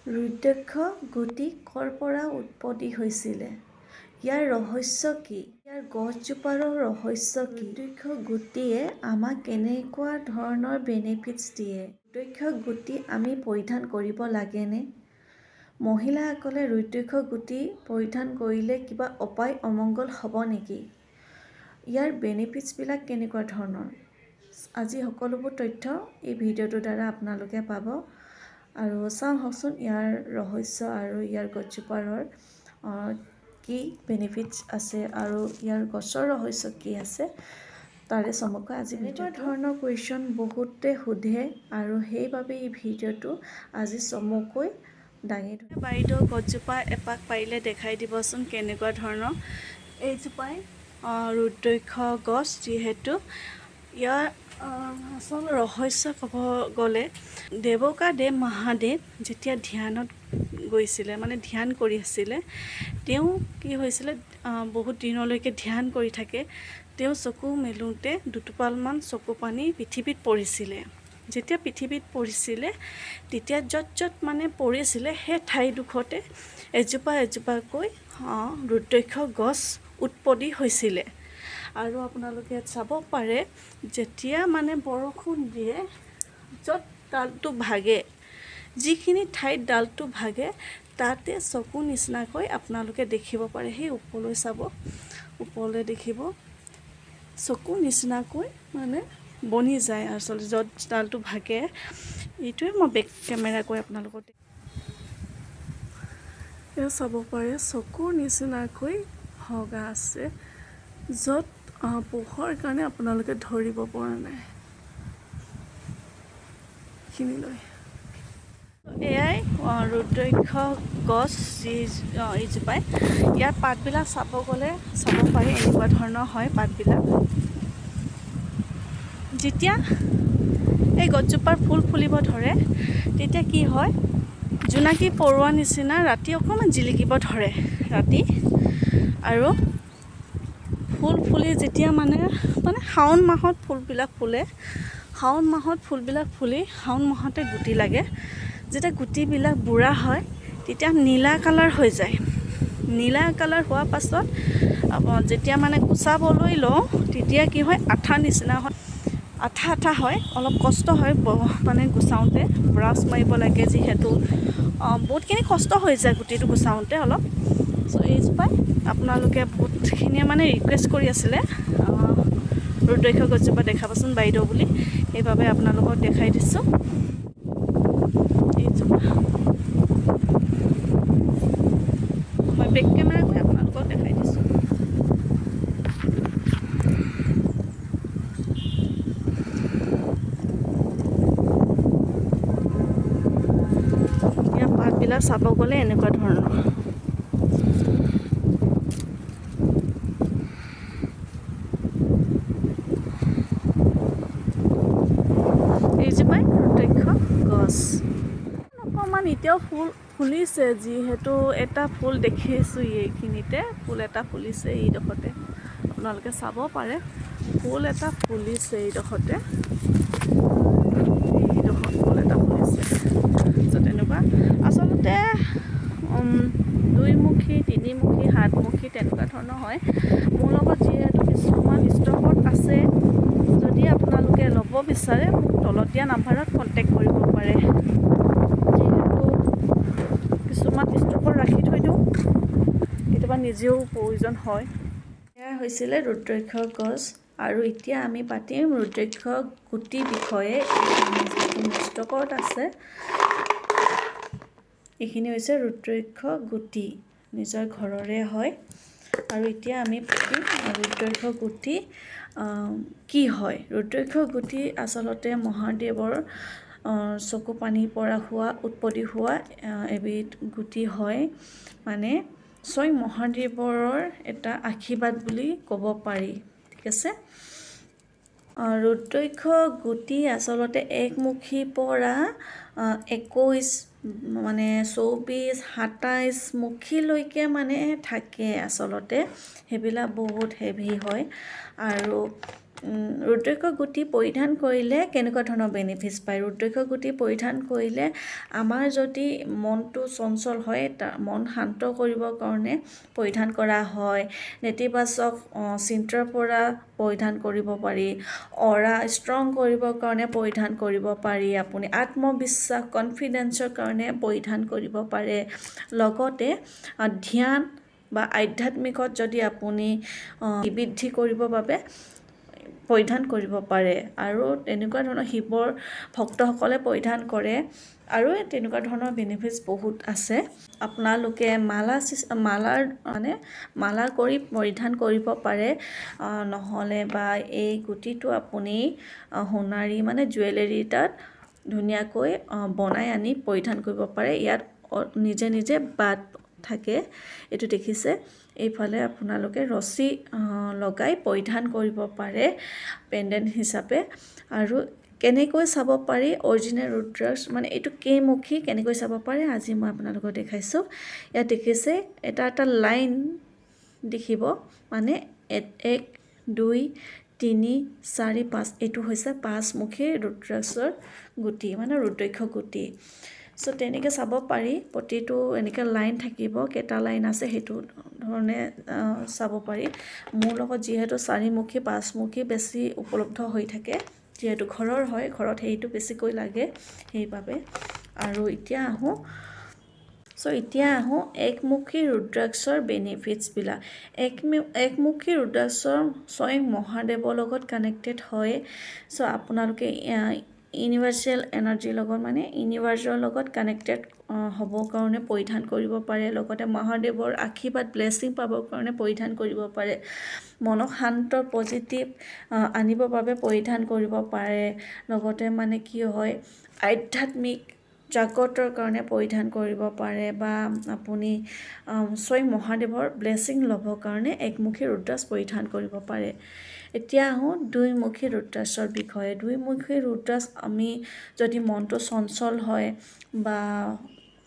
ৰুদ্ৰাক্ষ গুটি ক'ৰ পৰা উৎপত্তি হৈছিলে? ইয়াৰ ৰহস্য কি? ইয়াৰ গছজোপাৰ ৰহস্য কি? ৰুদ্ৰাক্ষ গুটিয়ে আমাক কেনেকুৱা ধৰণৰ বেনিফিটছ দিয়ে? ৰুদ্ৰাক্ষ গুটি আমি পৰিধান কৰিব লাগেনে? মহিলাসকলে ৰুদ্ৰাক্ষ গুটি পৰিধান কৰিলে কিবা অপায় অমংগল হ'ব নেকি? ইয়াৰ বেনিফিটছবিলাক কেনেকুৱা ধৰণৰ? আজি সকলোবোৰ তথ্য এই ভিডিঅ'টোৰ দ্বাৰা আপোনালোকে পাব। আৰু চাওকচোন ইয়াৰ ৰহস্য আৰু ইয়াৰ গছজোপাৰৰ কি বেনিফিটছ আছে আৰু ইয়াৰ গছৰ ৰহস্য কি আছে তাৰে চমুকৈ আজি এনেকুৱা ধৰণৰ কুৱেশ্যন বহুতে সোধে আৰু সেইবাবে এই ভিডিঅ'টো আজি চমুকৈ দাঙি ধৰিম। বাইদেউ গছজোপা এপাক পাৰিলে দেখাই দিবচোন কেনেকুৱা ধৰণৰ। এইজোপাই ৰুদ্ৰাক্ষ গছ, যিহেতু ইয়াৰ আচল ৰহস্য ক'ব গ'লে দেৱ মহাদেৱ যেতিয়া ধ্যানত গৈছিলে, মানে ধ্যান কৰি আছিলে, তেওঁ কি হৈছিলে, বহুত দিনলৈকে ধ্যান কৰি থাকে। তেওঁ চকু মেলোঁতে দুটোপালমান চকু পানী পৃথিৱীত পৰিছিলে। যেতিয়া পৃথিৱীত পৰিছিলে তেতিয়া য'ত মানে পৰিছিলে সেই ঠাইডোখৰতে এজোপা এজোপাকৈ ৰুদ্ৰাক্ষ গছ উৎপত্তি হৈছিলে। আৰু আপোনালোকে ইয়াত চাব পাৰে, যেতিয়া মানে বৰষুণ দিয়ে, য'ত ডালটো ভাগে, যিখিনি ঠাইত ডালটো ভাগে তাতে চকু নিচিনাকৈ আপোনালোকে দেখিব পাৰে। সেই ওপৰলৈ চাব, ওপৰলৈ দেখিব চকু নিচিনাকৈ মানে বনি যায় আচলতে য'ত ডালটো ভাগে। এইটোৱে মই বেক কেমেৰা কৰি আপোনালোকক এয়া চাব পাৰে, চকুৰ নিচিনাকৈ ভগা আছে, য'ত পোহৰ কাৰণে আপোনালোকে ধৰিব পৰা নাই খিনিলৈ। এয়াই ৰুদ্ৰাক্ষ গছ, এইজোপাই ইয়াৰ পাতবিলাক চাব গ'লে চাব পাৰি এনেকুৱা ধৰণৰ হয় পাতবিলাক। যেতিয়া এই গছজোপাৰ ফুল ফুলিব ধৰে তেতিয়া কি হয়, জোনাকী পৰুৱা নিচিনা ৰাতি অকণমান জিলিকিব ধৰে ৰাতি। আৰু ফুল ফুলি যেতিয়া মানে শাওণ মাহত ফুলবিলাক ফুলে, শাওণ মাহত ফুলবিলাক ফুলি শাওণ মাহতে গুটি লাগে। যেতিয়া গুটিবিলাক বুঢ়া হয় তেতিয়া নীলা কালাৰ হৈ যায়। নীলা কালাৰ হোৱাৰ পাছত যেতিয়া মানে গুচাবলৈ লওঁ তেতিয়া কি হয়, আঠা নিচিনা হয়, আঠা হয়, অলপ কষ্ট হয় মানে গুচাওঁতে, ব্ৰাছ মাৰিব লাগে যিহেতু বহুতখিনি কষ্ট হৈ যায় গুটিটো গুচাওঁতে অলপ। চ' এইজোপাই আপোনালোকে বহুতখিনিয়ে মানে ৰিকুৱেষ্ট কৰি আছিলে ৰুদ্ৰাক্ষ গছজোপা দেখাবচোন বাইদেউ বুলি, সেইবাবে আপোনালোকক দেখাই দিছোঁ। এইজোপা মই বেক কেমেৰা কৰি আপোনালোকক দেখাই দিছোঁ। ইয়াৰ পাতবিলাক চাব গ'লে এনেকুৱা ধৰণৰ। এইজোপাই ৰুদ্ৰাক্ষ গছ অকণমান এতিয়াও ফুল ফুলিছে, যিহেতু এটা ফুল দেখিছোঁ এইখিনিতে, ফুল এটা ফুলিছে এইডোখৰতে, আপোনালোকে চাব পাৰে ফুল এটা ফুলিছে এইডোখৰতে, এইডোখৰ ফুল এটা ফুলিছে। চ' তেনেকুৱা আচলতে দুইমুখী, তিনিমুখী, সাতমুখী তেনেকুৱা ধৰণৰ হয়। মোৰ লগত যিহেতু কিছুমান ষ্টকত আছে, যদি আপোনালোকে ল'ব বিচাৰে মোক তলত দিয়া নাম্বাৰত কণ্টেক্ট কৰিব পাৰে। যিহেতু কিছুমান ষ্টকত ৰাখি থৈ দিওঁ, কেতিয়াবা নিজেও প্ৰয়োজন হয়। এয়া হৈছিলে ৰুদ্ৰাক্ষ গছ। আৰু এতিয়া আমি পাতিম ৰুদ্ৰাক্ষ গুটিৰ বিষয়ে। ষ্টকত আছে, এইখিনি হৈছে ৰুদ্ৰাক্ষ গুটি, নিজৰ ঘৰৰে হয়। আৰু এতিয়া আমি পাতিম ৰুদ্ৰাক্ষ গুটি কি হয়। ৰুদ্ৰাক্ষ গুটি আচলতে মহাদেৱৰ চকু পানীৰ পৰা উৎপত্তি হোৱা এবিধ গুটি হয়, মানে স্বয়ং মহাদেৱৰ এটা আশীৰ্বাদ বুলি ক'ব পাৰি, ঠিক আছে। ৰুদ্ৰাক্ষ গুটি আচলতে একমুখীৰ পৰা 21 মানে 24, 27 মুখীলৈকে মানে থাকে আচলতে। সেইবিলাক বহুত হেভি হয়। আৰু ৰুদ্ৰাক্ষ গুটি পৰিধান কৰিলে কেনেকুৱা ধৰণৰ বেনিফিটছ পায়? ৰুদ্ৰাক্ষ গুটি পৰিধান কৰিলে আমাৰ যদি মনটো চঞ্চল হয়, মন শান্ত কৰিবৰ কাৰণে পৰিধান কৰা হয়। নেতিবাচক চিন্তাৰ পৰা পৰিধান কৰিব পাৰি, অৰা ষ্ট্ৰং কৰিবৰ কাৰণে পৰিধান কৰিব পাৰি, আপুনি আত্মবিশ্বাস কনফিডেন্সৰ কাৰণে পৰিধান কৰিব পাৰে। লগতে ধ্যান বা আধ্যাত্মিকত যদি আপুনি বৃদ্ধি কৰিবৰ বাবে পৰিধান কৰিব পাৰে। আৰু তেনেকুৱা ধৰণৰ শিৱৰ ভক্তসকলে পৰিধান কৰে। আৰু তেনেকুৱা ধৰণৰ বেনিফিটছ বহুত আছে। আপোনালোকে মালা কৰি পৰিধান কৰিব পাৰে, নহ'লে বা এই গুটিটো আপুনি সোণাৰী জুৱেলাৰী তাত ধুনীয়াকৈ বনাই আনি পৰিধান কৰিব পাৰে। ইয়াত নিজে নিজে বাট থাকে, এইটো দেখিছে। এইফালে আপোনালোকে ৰছী লগাই পৰিধান কৰিব পাৰে পেণ্ডেণ্ট হিচাপে। আৰু কেনেকৈ চাব পাৰি অৰিজিনেল ৰুদ্ৰাক্ষ এইটো কেইমুখী কেনেকৈ চাব পাৰে আজি মই আপোনালোকক দেখাইছোঁ। ইয়াত দেখিছে এটা লাইন দেখিব, 1 2 3 4 5 এইটো হৈছে 5মুখী ৰুদ্ৰাক্ষৰ গুটি, ৰুদ্ৰাক্ষ গুটি। চ' তেনেকৈ চাব পাৰি, প্ৰতিটো এনেকৈ লাইন থাকিব, কেইটা লাইন আছে সেইটো ধৰণে চাব পাৰি। মোৰ লগত যিহেতু 4মুখী 5মুখী বেছি উপলব্ধ হৈ থাকে, যিহেতু ঘৰৰ হয়, ঘৰত সেইটো বেছিকৈ লাগে সেইবাবে। আৰু এতিয়া আহোঁ একমুখী ৰুদ্ৰাক্ষৰ বেনিফিটছবিলাক। একমুখী ৰুদ্ৰাক্ষ স্বয়ং মহাদেৱৰ লগত কানেক্টেড হয়। চ' আপোনালোকে ইউনিভাৰ্চেল এনাৰ্জিৰ লগত ইউনিভাৰ্চৰ লগত কানেক্টেড হ'বৰ কাৰণে পৰিধান কৰিব পাৰে। লগতে মহাদেৱৰ আশীৰ্বাদ ব্লেছিং পাবৰ কাৰণে পৰিধান কৰিব পাৰে। মনক শান্ত পজিটিভ আনিবৰ বাবে পৰিধান কৰিব পাৰে। লগতে কি হয়, আধ্যাত্মিক জাগ্ৰতৰ কাৰণে পৰিধান কৰিব পাৰে, বা আপুনি স্বয়ং মহাদেৱৰ ব্লেছিং ল'বৰ কাৰণে একমুখী ৰুদ্ৰাক্ষ পৰিধান কৰিব পাৰে। এতিয়া আহোঁ দুইমুখী ৰুদ্ৰাক্ষৰ বিষয়ে। দুইমুখী ৰুদ্ৰাক্ষ আমি যদি মনটো চঞ্চল হয়, বা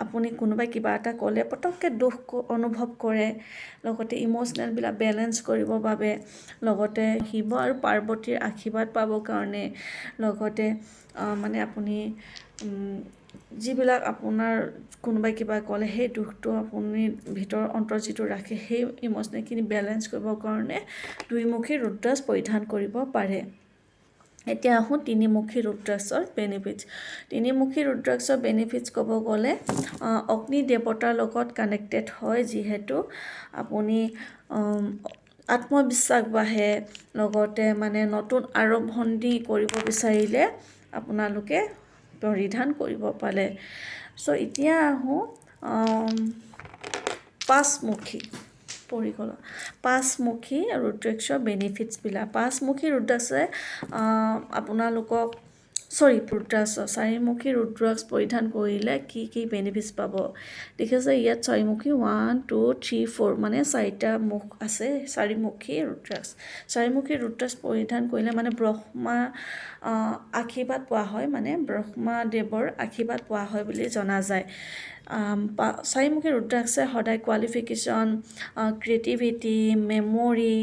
আপুনি কোনোবাই কিবা এটা ক'লে পটককৈ দুখ অনুভৱ কৰে, লগতে ইম'চনেলবিলাক বেলেঞ্চ কৰিবৰ বাবে, লগতে শিৱ আৰু পাৰ্বতীৰ আশীৰ্বাদ পাবৰ কাৰণে, লগতে আপুনি যিবিলাক আপোনাৰ কোনোবাই কিবা ক'লে সেই দুখটো আপুনি ভিতৰৰ অন্তৰ যিটো ৰাখে সেই ইম'চনেলখিনি বেলেঞ্চ কৰিবৰ কাৰণে দুইমুখী ৰুদ্ৰাক্ষ পৰিধান কৰিব পাৰে। এতিয়া আহোঁ তিনিমুখী ৰুদ্ৰাক্ষৰ বেনিফিটছ। তিনিমুখী ৰুদ্ৰাক্ষৰ বেনিফিটছ ক'ব গ'লে অগ্নি দেৱতাৰ লগত কানেক্টেড হয়, যিহেতু আপুনি আত্মবিশ্বাস বাঢ়ে। লগতে নতুন আৰম্ভণি কৰিব বিচাৰিলে আপোনালোকে পৰিধান কৰিব পাৰে। চ' এতিয়া আহোঁ পাঁচমুখী ৰুদ্ৰাক্ষৰ বেনিফিটছবিলাক। পাঁচমুখী ৰুদ্ৰাক্ষে আপোনালোকক চাৰিমুখী ৰুদ্ৰাক্ষ পৰিধান কৰিলে কি বেনিফিটছ পাব দেখিছে। ইয়াত চাৰিমুখী 1 2 3 4 4টা মুখ আছে চাৰিমুখী ৰুদ্ৰাক্ষ। চাৰিমুখী ৰুদ্ৰাক্ষ পৰিধান কৰিলে ব্ৰহ্মা আশীৰ্বাদ পোৱা হয়, ব্ৰহ্মাদেৱৰ আশীৰ্বাদ পোৱা হয় বুলি জনা যায়। চাৰিমুখী ৰুদ্ৰাক্ষে সদায় কোৱালিফিকেশ্যন, ক্ৰিয়েটিভিটি, মেমৰি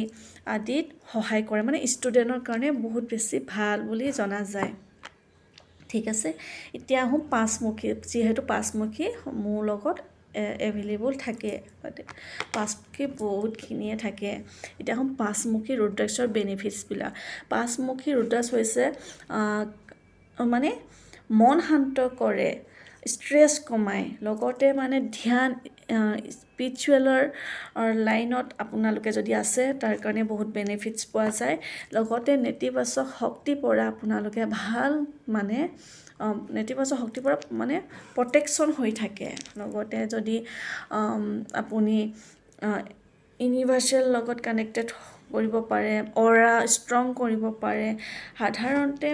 আদিত সহায় কৰে, ষ্টুডেণ্টৰ কাৰণে বহুত বেছি ভাল বুলি জনা যায়। ঠিক আছে, এতিয়া আহোঁ পাঁচমুখী। যিহেতু পাঁচমুখী মোৰ লগত এভেইলেবল থাকে, পাঁচমুখী বহুতখিনিয়ে থাকে। এতিয়া আহোঁ পাঁচমুখী ৰুদ্ৰাক্ষৰ বেনিফিটছবিলাক। পাঁচমুখী ৰুদ্ৰাক্ষ হৈছে মন শান্ত কৰে, ষ্ট্ৰেছ কমায়, লগতে ধ্যান স্পিৰিচুৱেলৰ লাইনত আপোনালোকে যদি আছে তাৰ কাৰণে বহুত বেনিফিটছ পোৱা যায়। লগতে নেতিবাচক শক্তিৰ পৰা আপোনালোকে ভাল নেতিবাচক শক্তিৰ পৰা প্ৰটেকশ্যন হৈ থাকে। লগতে যদি আপুনি ইউনিভাৰ্চেল লগত কানেক্টেড কৰিব পাৰে, অৰা ষ্ট্ৰং কৰিব পাৰে। সাধাৰণতে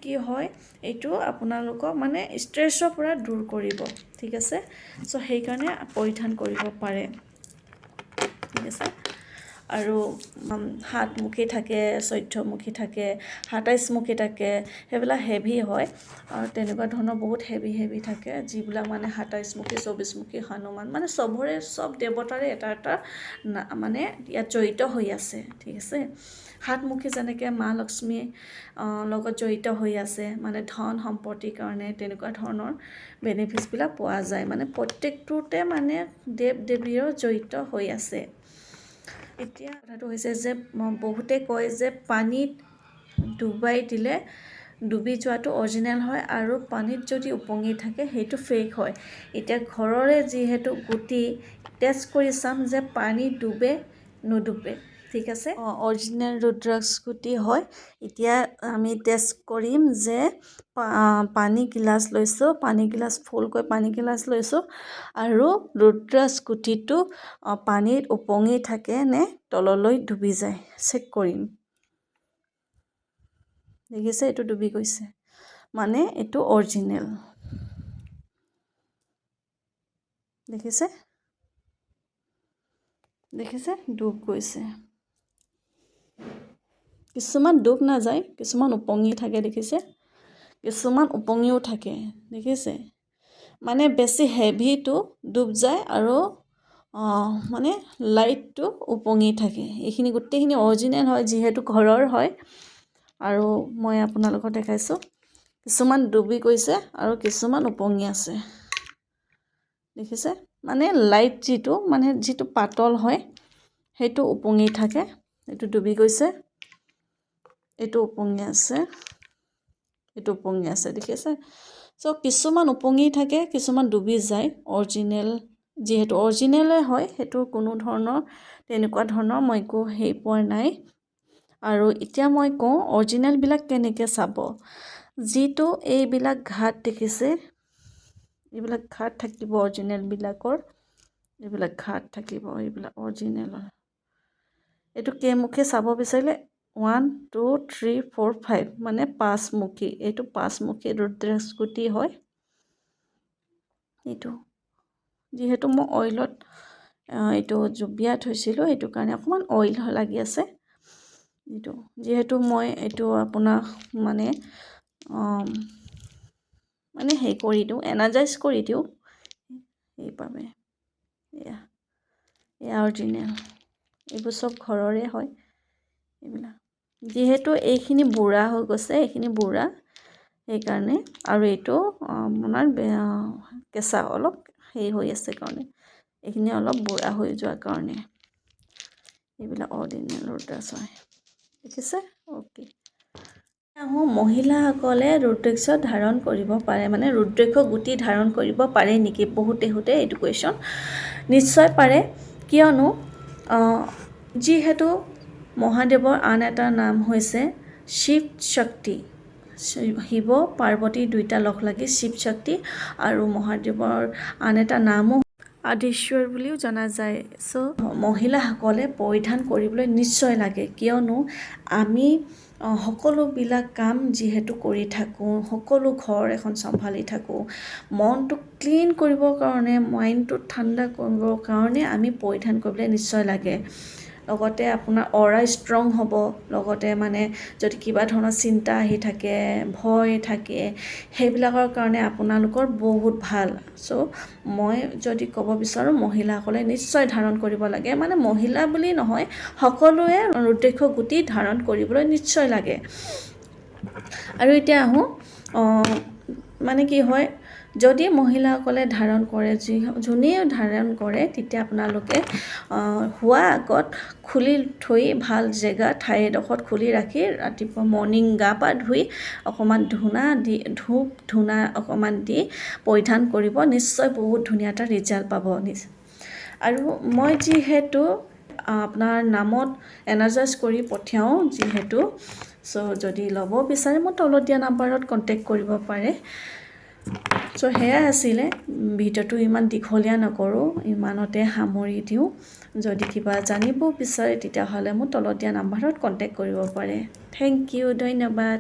কি হয়, এইটো আপোনালোকক ষ্ট্ৰেছৰ পৰা দূৰ কৰিব। ঠিক আছে, চ' সেইকাৰণে পৰিধান কৰিব পাৰে। ঠিক আছে, আৰু 7মুখী থাকে, 14মুখী থাকে, 27মুখী থাকে, সেইবিলাক হেভি হয় আৰু তেনেকুৱা ধৰণৰ বহুত হেভি থাকে, যিবিলাক মানে 27মুখী 24মুখী হনুমান মানে চব দেৱতাৰে এটা মানে ইয়াত জড়িত হৈ আছে, ঠিক আছে। 7মুখী যেনেকৈ মা লক্ষ্মী লগত জড়িত হৈ আছে, মানে ধন সম্পত্তিৰ কাৰণে তেনেকুৱা ধৰণৰ বেনিফিটছবিলাক পোৱা যায়, মানে প্ৰত্যেকটোতে মানে দেৱ দেৱীও জড়িত হৈ আছে। এতিয়া কথাটো হৈছে যে বহুতে কয় যে পানীত ডুবাই দিলে ডুবি যোৱাটো অৰিজিনেল হয় আৰু পানীত যদি উপঙি থাকে সেইটো ফেক হয়। এতিয়া ঘৰৰে যিহেতু গুটি টেষ্ট কৰি চাম যে পানী ডুবে নুডুবে, ঠিক আছে। অৰিজিনেল ৰুদ্ৰাক্ষ গুটি হয়। এতিয়া আমি টেষ্ট কৰিম যে পানী গিলাচ লৈছোঁ, পানী গিলাচ ফুলকৈ পানী গিলাচ লৈছোঁ আৰু ৰুদ্ৰাক্ষ গুটিটো পানীত উপঙি থাকে নে তললৈ ডুবি যায় চেক কৰিম। দেখিছে এইটো ডুবি গৈছে, মানে এইটো অৰিজিনেল। দেখিছে ডুব গৈছে। কিছুমান ডুব নাযায়, কিছুমান উপঙি থাকে, দেখিছে। কিছুমান উপঙিও থাকে, দেখিছে। মানে বেছি হেভিটো ডুব যায় আৰু মানে লাইটটো উপঙি থাকে। এইখিনি গোটেইখিনি অৰিজিনেল হয়, যিহেতু ঘৰৰ হয়। আৰু মই আপোনালোকক দেখাইছোঁ কিছুমান ডুবি গৈছে আৰু কিছুমান উপঙি আছে, দেখিছে। মানে লাইট যিটো পাতল হয় সেইটো উপঙি থাকে, এইটো ডুবি গৈছে, এইটো উপঙি আছে, এইটো উপঙি আছে, দেখিছে। কিছুমান উপঙি থাকে, কিছুমান ডুবি যায়। অৰিজিনেল যিহেতু অৰিজিনেলে হয়, সেইটো কোনো ধৰণৰ তেনেকুৱা ধৰণৰ মই একো হেৰি পোৱা নাই। আৰু এতিয়া মই কওঁ অৰিজিনেলবিলাক কেনেকৈ চাব। যিটো এইবিলাক ঘাট দেখিছে, এইবিলাক ঘাট থাকিব অৰিজিনেলবিলাকৰ, এইবিলাক ঘাট থাকিব, এইবিলাক অৰিজিনেলৰ। এইটো কেইমুখী চাব বিচাৰিলে 1 2 3 4 5 মানে 5মুখী। এইটো 5মুখী ৰুদ্ৰাক্ষ গুটি হয়। এইটো যিহেতু মই অইলত এইটো জুবিয়াই থৈছিলোঁ, সেইটো কাৰণে অকণমান অইল লাগি আছে। এইটো যিহেতু মই এইটো আপোনাক মানে হেৰি কৰি দিওঁ, এনাৰ্জাইজ কৰি দিওঁ, সেইবাবে। এয়া অৰিজিনেল, এইবোৰ চব ঘৰৰে হয় এইবিলাক। যিহেতু এইখিনি বুঢ়া হৈ গৈছে, এইখিনি বুঢ়া, সেইকাৰণে। আৰু এইটো আপোনাৰ কেঁচা অলপ হেৰি হৈ আছে কাৰণে, এইখিনি অলপ বুঢ়া হৈ যোৱাৰ কাৰণে এইবিলাক অৰিজিনেল ৰুদ্ৰাক্ষ হয়, দেখিছে। অ'কে, আহোঁ মহিলাসকলে ৰুদ্ৰাক্ষ ধাৰণ কৰিব পাৰে, মানে ৰুদ্ৰাক্ষ গুটি ধাৰণ কৰিব পাৰে নেকি? বহুতে এইটো কুৱেশ্যন। নিশ্চয় পাৰে, কিয়নো যিহেতু মহাদেৱৰ আন এটা নাম হৈছে শিৱ শক্তি। শিৱ পাৰ্বতী দুইটা লগ লাগি শিৱ শক্তি, আৰু মহাদেৱৰ আন এটা নামো আদিশ্বৰ বুলিও জনা যায়। মহিলাসকলে পৰিধান কৰিবলৈ নিশ্চয় লাগে, কিয়নো আমি সকলোবিলাক কাম যিহেতু কৰি থাকোঁ, সকলো ঘৰ এখন চম্ভালি থাকোঁ, মনটো ক্লিন কৰিবৰ কাৰণে, মাইণ্ডটো ঠাণ্ডা কৰিবৰ কাৰণে আমি পৰিধান কৰিবলৈ নিশ্চয় লাগে। লগতে আপোনাৰ অ'ৰা ষ্ট্ৰং হ'ব, লগতে মানে যদি কিবা ধৰণৰ চিন্তা আহি থাকে, ভয় থাকে, সেইবিলাকৰ কাৰণে আপোনালোকৰ বহুত ভাল। মই যদি ক'ব বিচাৰোঁ মহিলাসকলে নিশ্চয় ধাৰণ কৰিব লাগে, মানে মহিলা বুলি নহয়, সকলোৱে ৰুদ্ৰাক্ষ গুটি ধাৰণ কৰিবলৈ নিশ্চয় লাগে। আৰু এতিয়া আহোঁ, মানে কি হয়, যদি মহিলাসকলে ধাৰণ কৰে, যোনেই ধাৰণ কৰে, তেতিয়া আপোনালোকে শোৱাৰ আগত খুলি থৈ ভাল জেগা ঠাই এডোখৰত খুলি ৰাখি ৰাতিপুৱা মৰ্ণিং গা পা ধুই অকণমান ধূপ ধূনা অকণমান দি পৰিধান কৰিব, নিশ্চয় বহুত ধুনীয়া এটা ৰিজাল্ট পাব। আৰু মই যিহেতু আপোনাৰ নামত এনাৰ্জাইজ কৰি পঠিয়াওঁ যিহেতু, যদি ল'ব বিচাৰে মই তলত দিয়া নাম্বাৰত কণ্টেক্ট কৰিব পাৰে। সেয়াই আছিলে, ভিডিঅ'টো ইমান দীঘলীয়া নকৰোঁ, ইমানতে সামৰি দিওঁ। যদি কিবা জানিব বিচাৰে তেতিয়াহ'লে মোক তলত দিয়া নাম্বাৰত কণ্টেক্ট কৰিব পাৰে। থেংক ইউ, ধন্যবাদ।